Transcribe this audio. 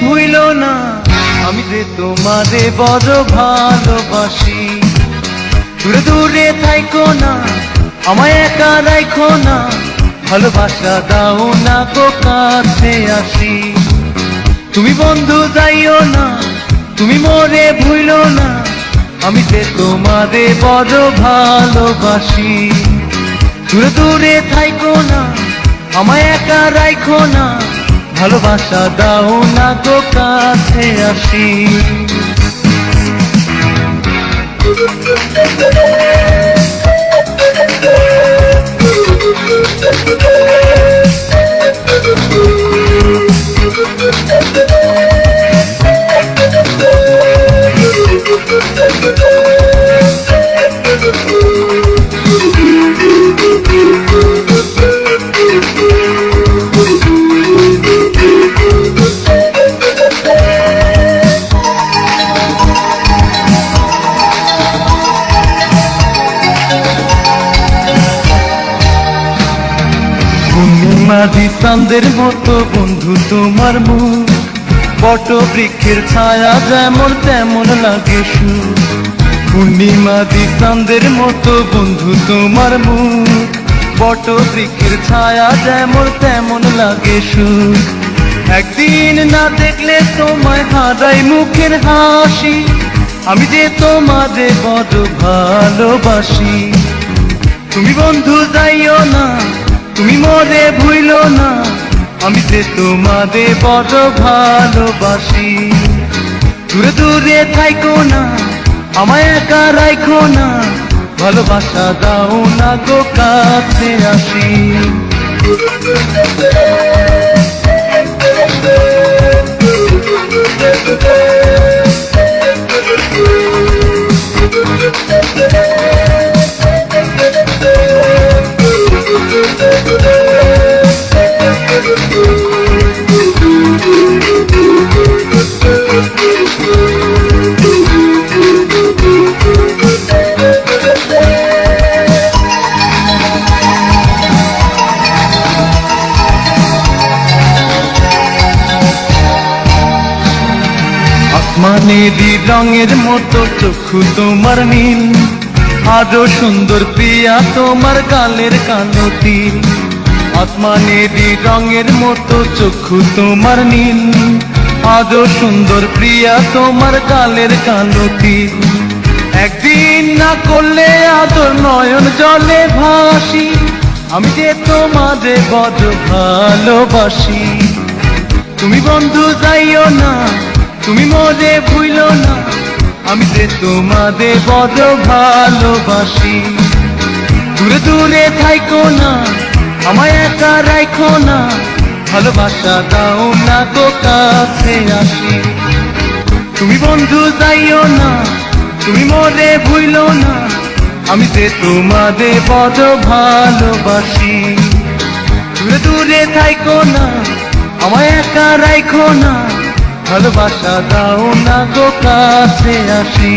ভুইলো না আমি যে তোমারে বড় ভালোবাসি। দূরে দূরে থাইকো না, আমায় একা রাখো না, ভালোবাসা দাও না গো কাছে আসি। তুমি বন্ধু যাইও না, তুমি মোরে ভুইলো না, আমি যে তোমারে বড় ভালোবাসি। দূরে দূরে থাইকো না, আমায় একা রাখো না, ভালোবাসা দাও না গো কাছে আসি। পূর্ণিমাদি চাঁদের মতো বন্ধু তোমার মুখ, বট বৃক্ষের ছায়া যেমন তেমন লাগে সুখ। পূর্ণিমাদি চাঁদের মতো বন্ধু তোমার মুখ, বট বৃক্ষের ছায়া যেমন তেমন লাগে সুখ। একদিন না দেখলে তোমায় হারাই মুখের হাসি, আমি যে তোমাদের বড় ভালোবাসি। তুমি বন্ধু যাইও না, তুমি মোরে ভুইলো না, আমি যে তোমাদের বড় ভালোবাসি। দূরে দূরে থাইকো না, আমায় একা রাখো না, ভালোবাসা দাও না গো কাছে আসি। আসমানেরই রঙের মতো চক্ষু তোমার নীল, আরো সুন্দর প্রিয়া তোমার গালের কালো তিল। আসমানেরই রঙের মতো চক্ষু তোমার নীল, আরো সুন্দর প্রিয়া তোমার গালের কালো তিল। একদিন না করলে আদর নয়ন জলে ভাসি, আমি যে তোমাদের বড় ভালোবাসি। তুমি বন্ধু যাইও না, তুমি মোরে ভুইলো না, আমি যে তোমাদের বড় ভালোবাসি। দূরে দূরে থাইকো না, আমায় একা রাখো না, ভালোবাসা দাও না গো কাছে আসি। তুমি বন্ধু যাইও না, তুমি মোরে ভুইলো না, আমি যে তোমাদের বড় ভালোবাসি। দূরে দূরে থাইকো না, আমায় একা রাখো না, ভালোবাসা দাও না গো কাছে আসি।